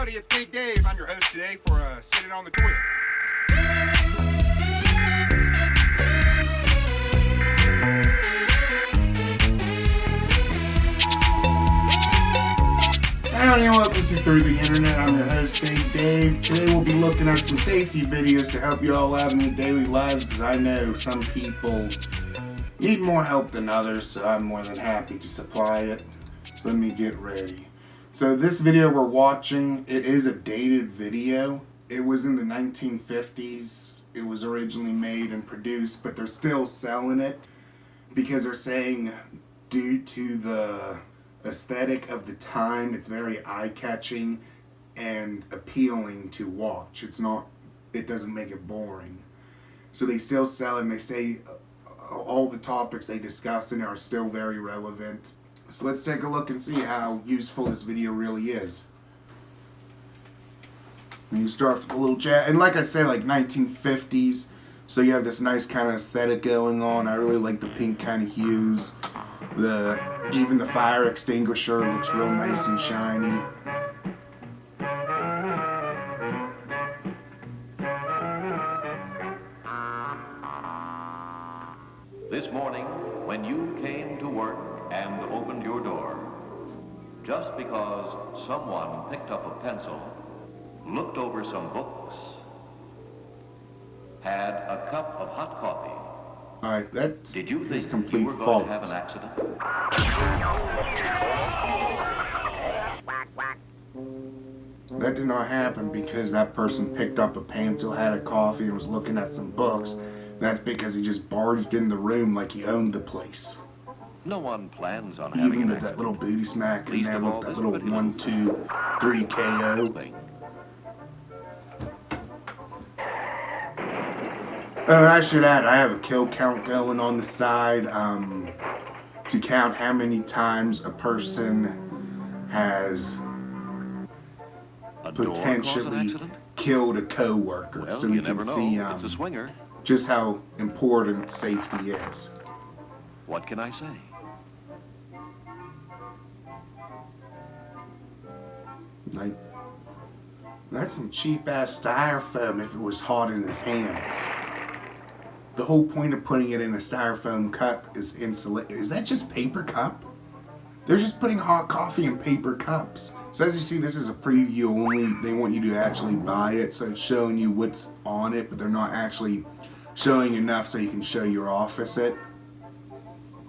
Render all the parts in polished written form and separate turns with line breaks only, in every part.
everybody, it's me, Dave. I'm your host today for Sitting on the Toilet. Howdy and welcome to Through the Internet. I'm your host, Big Dave. Today we'll be looking at some safety videos to help you all out in your daily lives, because I know some people need more help than others, so I'm more than happy to supply it. So let me get ready. So this video we're watching, it is a dated video. It was in the 1950s. It was originally made and produced, but they're still selling it because they're saying due to the aesthetic of the time, it's very eye-catching and appealing to watch. It doesn't make it boring. So they still sell it, and they say all the topics they discuss in it are still very relevant. So let's take a look and see how useful this video really is. And you start with a little chat, and like I said, like 1950s, so you have this nice kind of aesthetic going on. I really like the pink kind of hues. Even the fire extinguisher looks real nice and shiny.
This morning, when you came to work and opened your door, just because someone picked up a pencil, looked over some books, had a cup of hot coffee.
Alright, that's
Did you think
complete
you were going
fault.
to have an accident?
That did not happen because that person picked up a pencil, had a coffee, and was looking at some books. That's because he just barged in the room like he owned the place.
No one plans on having
Even
an
with that
accident.
little booty smack in
Least
there,
of
look,
all
that
this
little
particular
1, 2, 3 KO.
thing.
And I should add, I have a kill count going on the side to count how many times a person has
A door caused an
potentially
accident?
killed a co-worker.
Well,
So
you
we
never
can
know.
see
It's a swinger.
just how important safety is.
What can I say?
Like, that's some cheap-ass styrofoam if it was hot in his hands. The whole point of putting it in a styrofoam cup is insulated. Is that just paper cup? They're just putting hot coffee in paper cups. So as you see, this is a preview only. They want you to actually buy it, so it's showing you what's on it, but they're not actually showing enough so you can show your office it.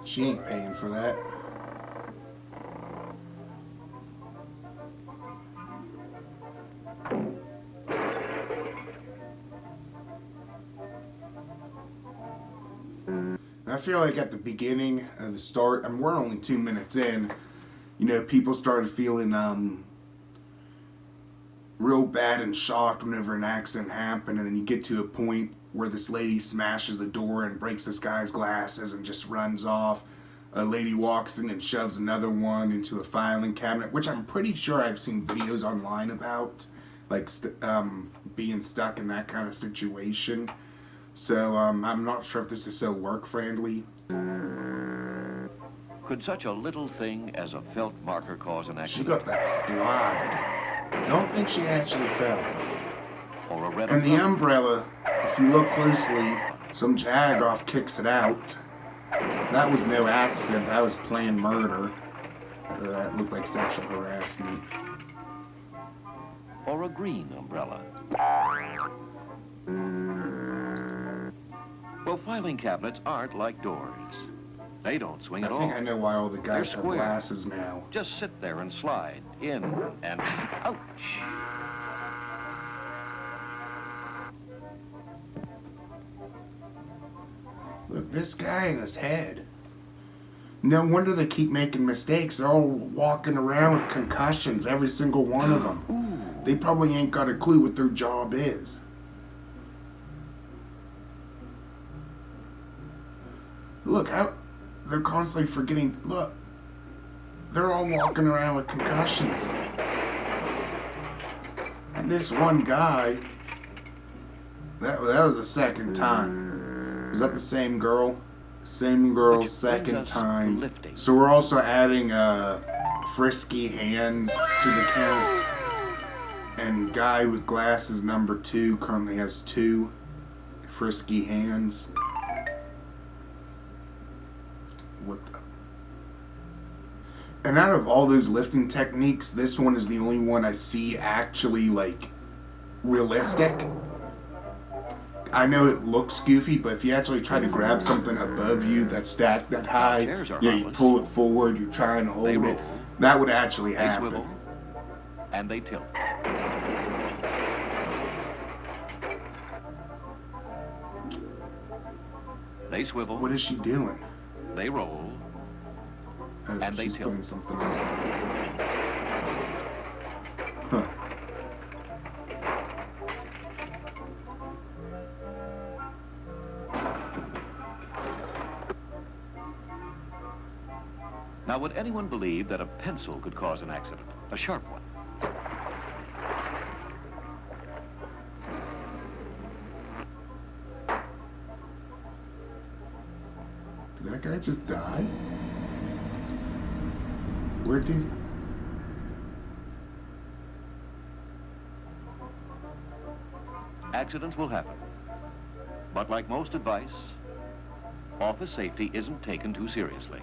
She ain't paying for that. I feel like at the beginning of the start, we're only 2 minutes in, people started feeling real bad and shocked whenever an accident happened, and then you get to a point where this lady smashes the door and breaks this guy's glasses and just runs off. A lady walks in and shoves another one into a filing cabinet, which I'm pretty sure I've seen videos online about, like being stuck in that kind of situation. So I'm not sure if this is so work-friendly.
Could such a little thing as a felt marker cause an
She
accident?
got that slide. I don't think she actually fell.
Or a red
And the
umbrella?
umbrella, if you look closely, some jagoff kicks it out. That was no accident. That was planned murder. That looked like sexual harassment.
Or a green umbrella? Well, filing cabinets aren't like doors. They don't swing
I
at all.
think I know why all the guys
They're
have
square.
glasses now.
Just sit there and slide in and ouch.
Look, this guy in his head. No wonder they keep making mistakes. They're all walking around with concussions, every single one of them. They probably ain't got a clue what their job is. Look, they're constantly forgetting. Look, they're all walking around with concussions. And this one guy, that was the second time. Is that the same girl? Same girl,
Which
second
brings us to
time.
lifting.
So we're also adding frisky hands to the count. And guy with glasses number 2 currently has 2 frisky hands. What the? And out of all those lifting techniques, this one is the only one I see actually like realistic. I know it looks goofy, but if you actually try to grab something above you that's stacked that high, you pull it forward, you're trying to hold it, that would actually happen.
They swivel, and they tilt. They swivel.
What is she doing?
They roll. And they
she's
tilt.
putting something on. Huh.
Now, would anyone believe that a pencil could cause an accident? A sharp one.
Did that guy just die? Where did...
Accidents will happen. But like most advice, office safety isn't taken too seriously.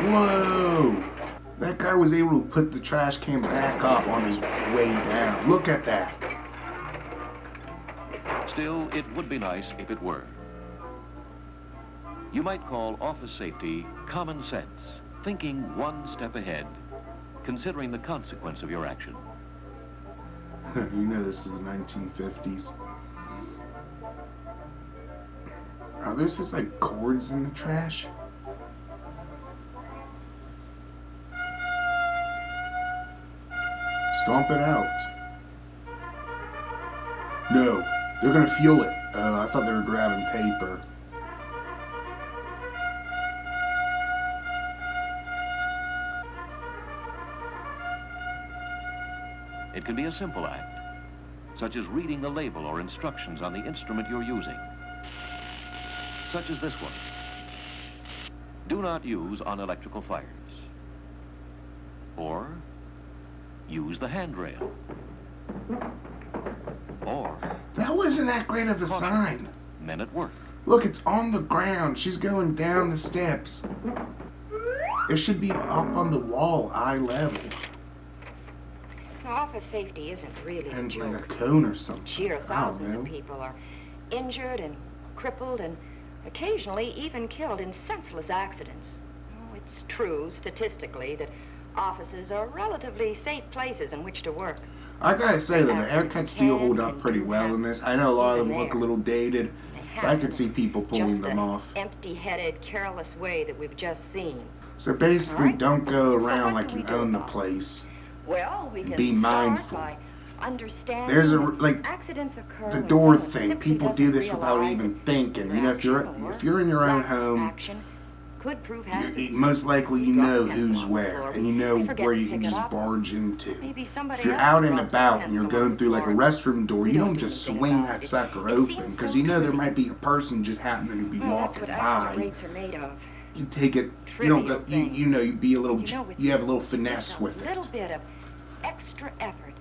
Whoa! That guy was able to put the trash can back up on his way down. Look at that.
Still, it would be nice if it were. You might call office safety common sense, thinking one step ahead, considering the consequence of your action.
You know this is the 1950s. Are there just like cords in the trash? Stomp it out. No, they're gonna fuel it. I thought they were grabbing paper.
It can be a simple act, such as reading the label or instructions on the instrument you're using, such as this one. Do not use on electrical fires. Or use the handrail. Or
That wasn't that great of a sign.
men at work.
Look, it's on the ground. She's going down the steps. It should be up on the wall, eye level.
Office safety isn't really a
And
joke.
like a cone or something.
Sheer
I
thousands
don't
of
know.
people are injured and crippled and occasionally even killed in senseless accidents. Oh, it's true statistically that offices are relatively safe places in which to work.
I gotta say that the haircuts do hold up pretty well in this. I know a lot of them look a little dated, but I could see people pulling them off.
Empty-headed, careless way that we've just seen.
So basically,
Alright.
don't go around
So what
like
do we
you
do
own the
about it?
place.
Well, we can
Be
start
mindful.
by understanding
There's a
that
like
accidents occur
the
when
door
someone
thing.
simply
People do
doesn't
this without
realize
even
that
thinking. You know, if
reaction
you're in your own
lack of
home,
action could prove hazardous.
most likely you
Drop
know
a pencil
who's
on the
where,
floor.
and you know
We forget
where
to
you can
pick it
just
up.
barge into.
Maybe somebody
If you're
else
out and
drops a
about and you're
pencil on
going
the
through like a
floor.
restroom door,
We
you
don't
don't
do
just
anything
swing
about
that
it.
sucker
It
open
seems
because
so
you know there
trivial.
might be a person just happening to be
Well, that's
walking
what accident
by.
rates are made of.
You take it. You don't go.
Trivial
You know. You be a little.
You know, with
You have a little
just
finesse
a
with
little
it.
bit of extra effort,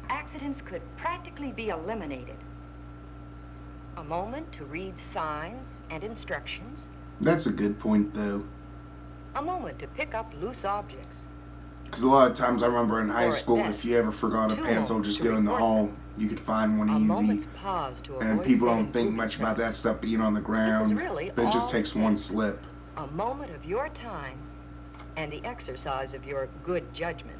accidents could practically be eliminated. A moment to read signs and instructions.
That's a good point though.
A moment to pick up loose objects.
Because a lot of times I remember in high
Or at
school,
best,
if you ever forgot a
2
pencil,
moments
just
to
go in the
report
hall.
them.
You could find one
A
easy.
moment's pause to
And
avoid
people
setting
don't think
moving
much about that
traces.
stuff being on the ground.
really
But it just
all
takes
it
one
takes.
slip.
A moment of your time and the exercise of your good judgment.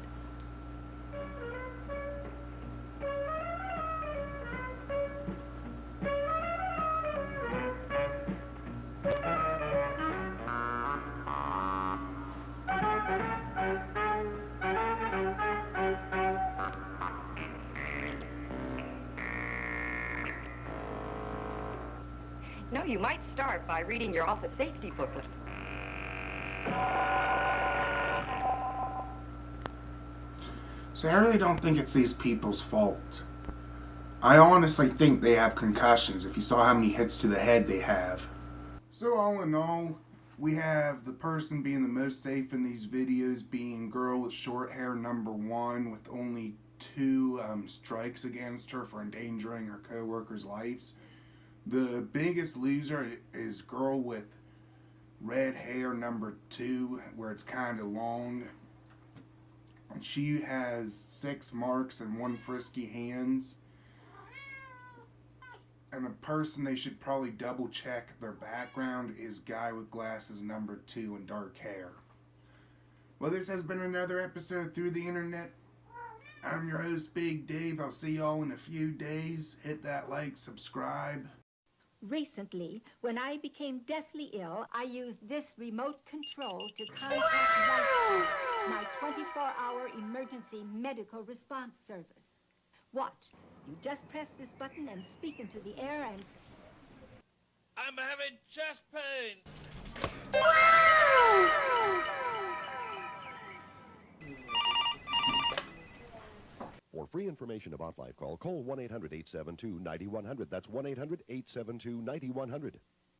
No, you might start by reading your office safety booklet.
So I really don't think it's these people's fault. I honestly think they have concussions if you saw how many hits to the head they have. So all in all, We have the person being the most safe in these videos being girl with short hair #1 with only 2 strikes against her for endangering her co-workers' lives. The biggest loser is girl with red hair #2, where it's kind of long. And she has 6 marks and 1 frisky hands. And the person they should probably double check their background is guy with glasses #2 and dark hair. Well, this has been another episode of Through the Internet. I'm your host, Big Dave. I'll see y'all in a few days. Hit that like, subscribe.
Recently, when I became deathly ill, I used this remote control to contact Lifeguard, my 24-hour emergency medical response service. Watch. You just press this button and speak into the air and...
I'm having chest pain.
For free information about Life Call, call 1-800-872-9100. That's 1-800-872-9100.